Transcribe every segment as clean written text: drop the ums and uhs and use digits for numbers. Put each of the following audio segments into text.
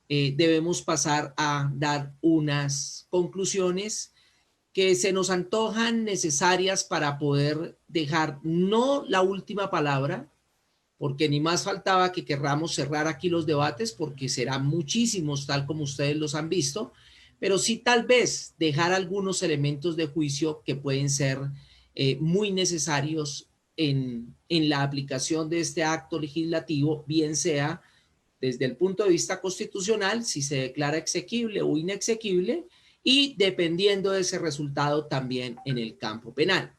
debemos pasar a dar unas conclusiones que se nos antojan necesarias para poder dejar no la última palabra, porque ni más faltaba que querramos cerrar aquí los debates, porque serán muchísimos, tal como ustedes los han visto, pero sí tal vez dejar algunos elementos de juicio que pueden ser muy necesarios en la aplicación de este acto legislativo, bien sea desde el punto de vista constitucional, si se declara exequible o inexequible, y dependiendo de ese resultado también en el campo penal.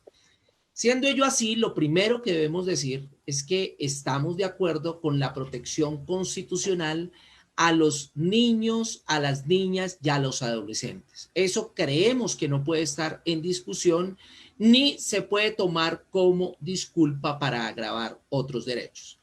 Siendo ello así, lo primero que debemos decir es que estamos de acuerdo con la protección constitucional a los niños, a las niñas y a los adolescentes. Eso creemos que no puede estar en discusión ni se puede tomar como disculpa para agravar otros derechos.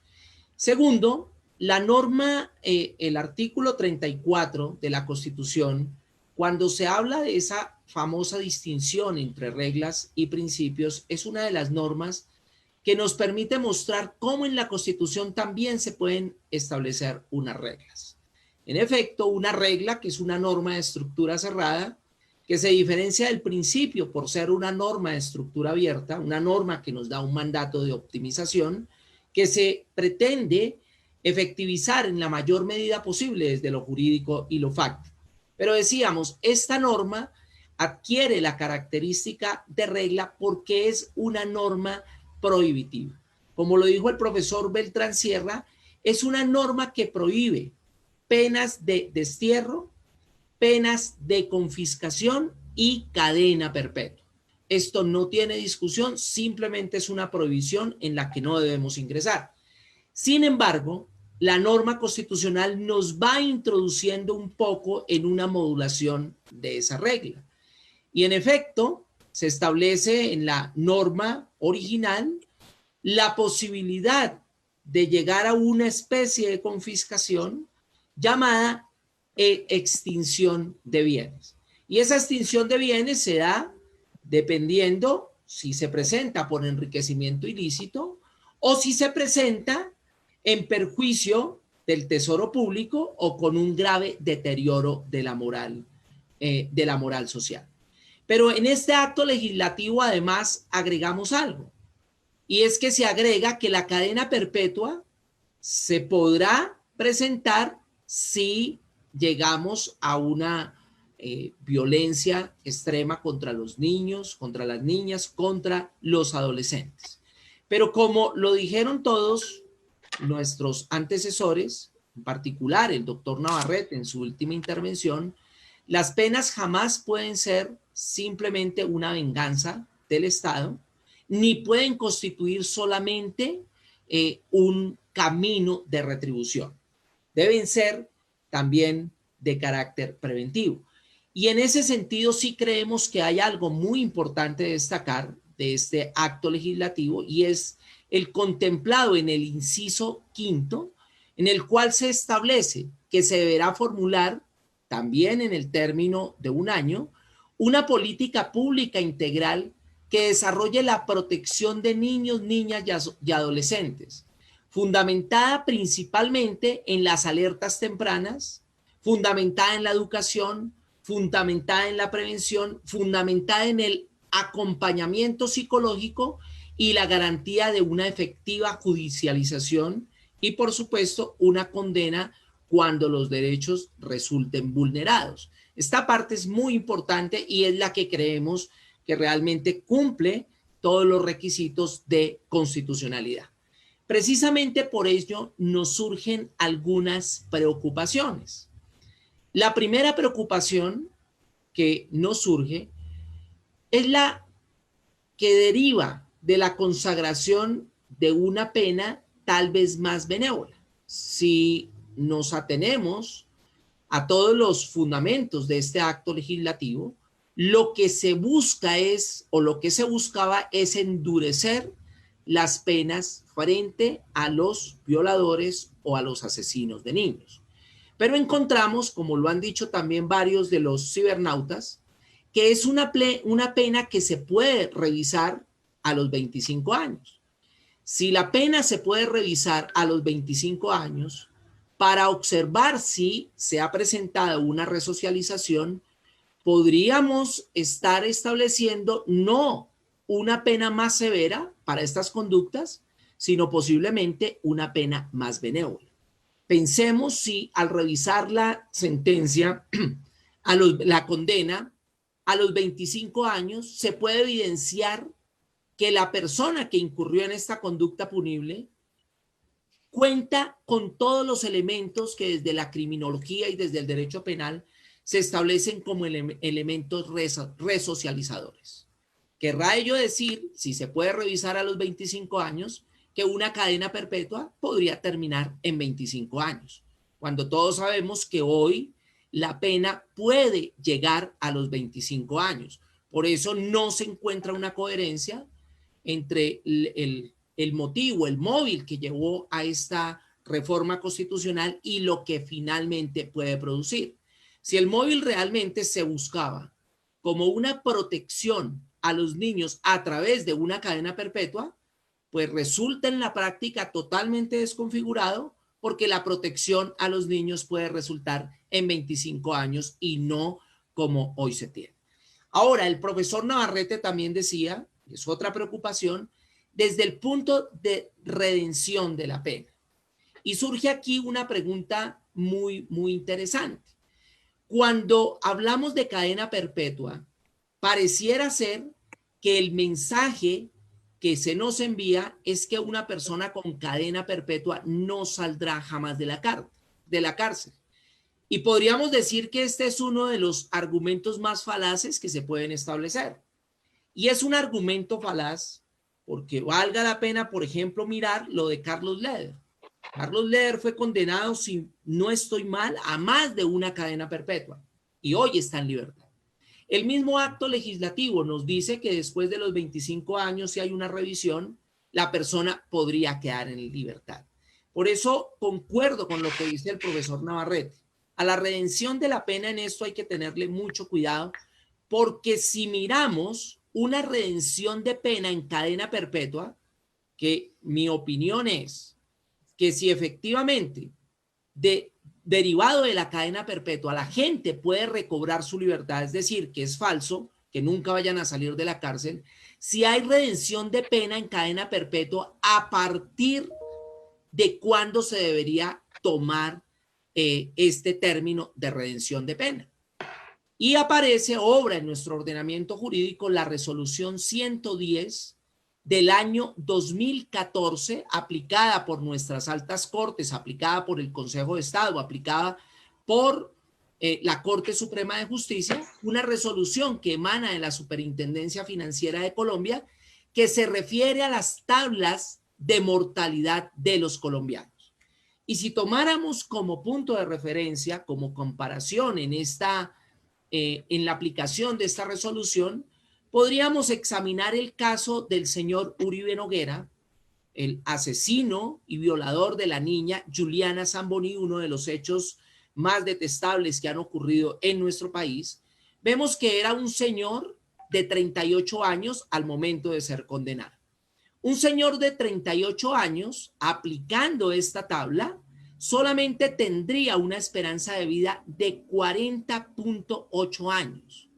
Segundo, la norma, el artículo 34 de la Constitución, cuando se habla de esa famosa distinción entre reglas y principios, es una de las normas que nos permite mostrar cómo en la Constitución también se pueden establecer unas reglas. En efecto, una regla, que es una norma de estructura cerrada, que se diferencia del principio por ser una norma de estructura abierta, una norma que nos da un mandato de optimización, que se pretende efectivizar en la mayor medida posible desde lo jurídico y lo fáctico. Pero decíamos, esta norma adquiere la característica de regla porque es una norma prohibitiva. Como lo dijo el profesor Beltrán Sierra, es una norma que prohíbe penas de destierro, penas de confiscación y cadena perpetua. Esto no tiene discusión, simplemente es una prohibición en la que no debemos ingresar. Sin embargo, la norma constitucional nos va introduciendo un poco en una modulación de esa regla. Y en efecto, se establece en la norma original la posibilidad de llegar a una especie de confiscación llamada extinción de bienes. Y esa extinción de bienes se da dependiendo si se presenta por enriquecimiento ilícito o si se presenta en perjuicio del tesoro público o con un grave deterioro de la moral social. Pero en este acto legislativo además agregamos algo, y es que se agrega que la cadena perpetua se podrá presentar si llegamos a una violencia extrema contra los niños, contra las niñas, contra los adolescentes. Pero como lo dijeron todos nuestros antecesores, en particular el doctor Navarrete en su última intervención, las penas jamás pueden ser simplemente una venganza del Estado, ni pueden constituir solamente un camino de retribución. Deben ser también de carácter preventivo. Y en ese sentido sí creemos que hay algo muy importante de destacar de este acto legislativo, y es el contemplado en el inciso quinto, en el cual se establece que se deberá formular también en el término de un año una política pública integral que desarrolle la protección de niños, niñas y adolescentes, fundamentada principalmente en las alertas tempranas, fundamentada en la educación, fundamentada en la prevención, fundamentada en el acompañamiento psicológico y la garantía de una efectiva judicialización y, por supuesto, una condena cuando los derechos resulten vulnerados. Esta parte es muy importante y es la que creemos que realmente cumple todos los requisitos de constitucionalidad. Precisamente por ello nos surgen algunas preocupaciones. La primera preocupación que nos surge es la que deriva de la consagración de una pena tal vez más benévola. Si nos atenemos a todos los fundamentos de este acto legislativo, lo que se busca es, o lo que se buscaba es endurecer las penas frente a los violadores o a los asesinos de niños. Pero encontramos, como lo han dicho también varios de los cibernautas, que es una pena que se puede revisar a los 25 años. Si la pena se puede revisar a los 25 años, para observar si se ha presentado una resocialización, podríamos estar estableciendo no una pena más severa para estas conductas, sino posiblemente una pena más benévola. Pensemos si al revisar la sentencia, la condena, a los 25 años, se puede evidenciar que la persona que incurrió en esta conducta punible cuenta con todos los elementos que desde la criminología y desde el derecho penal se establecen como elementos resocializadores. Querrá ello decir, si se puede revisar a los 25 años, que una cadena perpetua podría terminar en 25 años, cuando todos sabemos que hoy la pena puede llegar a los 25 años. Por eso no se encuentra una coherencia entre el motivo, el móvil que llevó a esta reforma constitucional y lo que finalmente puede producir. Si el móvil realmente se buscaba como una protección a los niños a través de una cadena perpetua, pues resulta en la práctica totalmente desconfigurado, porque la protección a los niños puede resultar en 25 años y no como hoy se tiene. Ahora, el profesor Navarrete también decía, es otra preocupación, desde el punto de redención de la pena. Y surge aquí una pregunta muy interesante. Cuando hablamos de cadena perpetua, pareciera ser que el mensaje que se nos envía es que una persona con cadena perpetua no saldrá jamás de la cárcel. Y podríamos decir que este es uno de los argumentos más falaces que se pueden establecer. Y es un argumento falaz porque valga la pena, por ejemplo, mirar lo de Carlos Leder. Carlos Leder fue condenado, si no estoy mal, a más de una cadena perpetua y hoy está en libertad. El mismo acto legislativo nos dice que después de los 25 años, si hay una revisión, la persona podría quedar en libertad. Por eso concuerdo con lo que dice el profesor Navarrete. A la redención de la pena en esto hay que tenerle mucho cuidado, porque si miramos una redención de pena en cadena perpetua, que mi opinión es que si efectivamente derivado de la cadena perpetua la gente puede recobrar su libertad, es decir, que es falso que nunca vayan a salir de la cárcel, si hay redención de pena en cadena perpetua, a partir de cuándo se debería tomar este término de redención de pena. Y aparece, obra en nuestro ordenamiento jurídico, la resolución 110 del año 2014, aplicada por nuestras altas cortes, aplicada por el Consejo de Estado, aplicada por la Corte Suprema de Justicia, una resolución que emana de la Superintendencia Financiera de Colombia, que se refiere a las tablas de mortalidad de los colombianos. Y si tomáramos como punto de referencia, como comparación en la aplicación de esta resolución, podríamos examinar el caso del señor Uribe Noguera, el asesino y violador de la niña Juliana Zamboni, uno de los hechos más detestables que han ocurrido en nuestro país. Vemos que era un señor de 38 años al momento de ser condenado. Un señor de 38 años, aplicando esta tabla, solamente tendría una esperanza de vida de 40.8 años.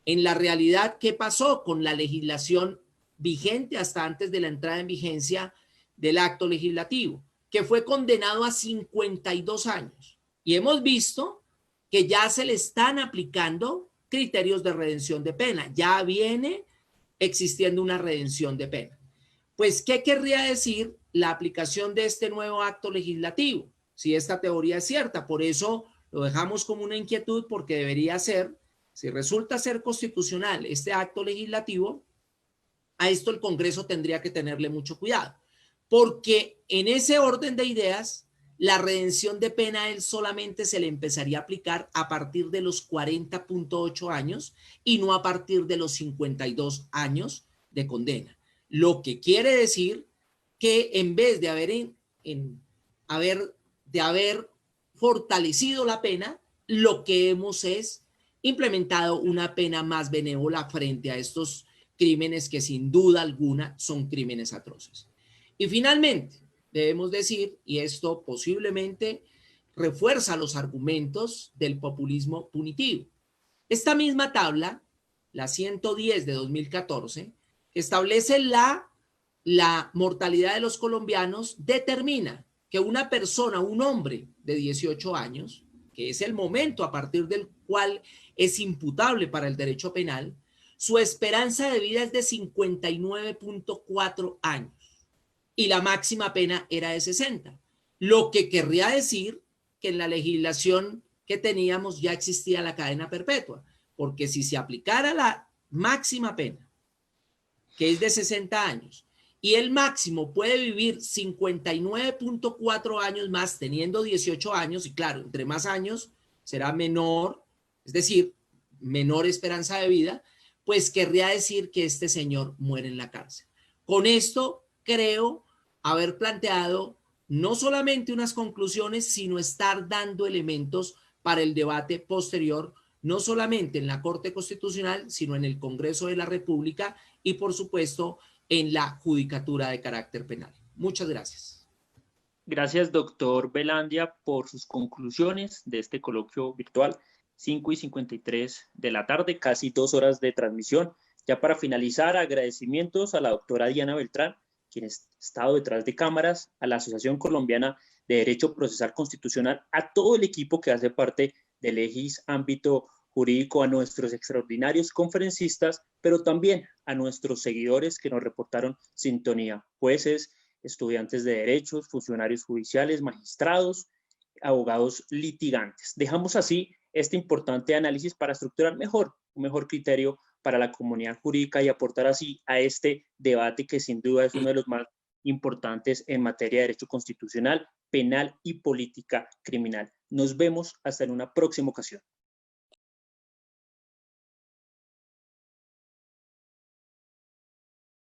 En la realidad, ¿qué pasó con la legislación vigente hasta antes de la entrada en vigencia del acto legislativo? Que fue condenado a 52 años. Y hemos visto que ya se le están aplicando criterios de redención de pena. Ya viene existiendo una redención de pena. Pues, ¿qué querría decir la aplicación de este nuevo acto legislativo? Si esta teoría es cierta, por eso lo dejamos como una inquietud, porque debería ser, si resulta ser constitucional este acto legislativo, a esto el Congreso tendría que tenerle mucho cuidado, porque en ese orden de ideas, la redención de pena a él solamente se le empezaría a aplicar a partir de los 40.8 años y no a partir de los 52 años de condena. Lo que quiere decir que en vez de haber fortalecido la pena, lo que hemos es implementado una pena más benévola frente a estos crímenes que sin duda alguna son crímenes atroces. Y finalmente, debemos decir, y esto posiblemente refuerza los argumentos del populismo punitivo. Esta misma tabla, la 110 de 2014, establece la mortalidad de los colombianos, determina que una persona, un hombre de 18 años, que es el momento a partir del cual es imputable para el derecho penal, su esperanza de vida es de 59.4 años y la máxima pena era de 60. Lo que querría decir que en la legislación que teníamos ya existía la cadena perpetua, porque si se aplicara la máxima pena, que es de 60 años, y el máximo puede vivir 59.4 años más teniendo 18 años, y claro, entre más años será menor, es decir, menor esperanza de vida, pues querría decir que este señor muere en la cárcel. Con esto creo haber planteado no solamente unas conclusiones, sino estar dando elementos para el debate posterior, no solamente en la Corte Constitucional, sino en el Congreso de la República y, por supuesto, en la judicatura de carácter penal. Muchas gracias. Gracias, doctor Velandia, por sus conclusiones de este coloquio virtual. 5:53 de la tarde, casi 2 horas de transmisión. Ya para finalizar, agradecimientos a la doctora Diana Beltrán, quien ha estado detrás de cámaras, a la Asociación Colombiana de Derecho Procesal Constitucional, a todo el equipo que hace parte del EGIS ámbito jurídico, a nuestros extraordinarios conferencistas, pero también a nuestros seguidores que nos reportaron sintonía, jueces, estudiantes de derechos, funcionarios judiciales, magistrados, abogados litigantes. Dejamos así este importante análisis para estructurar un mejor criterio para la comunidad jurídica y aportar así a este debate que sin duda es uno de los más importantes en materia de derecho constitucional, penal y política criminal. Nos vemos hasta en una próxima ocasión.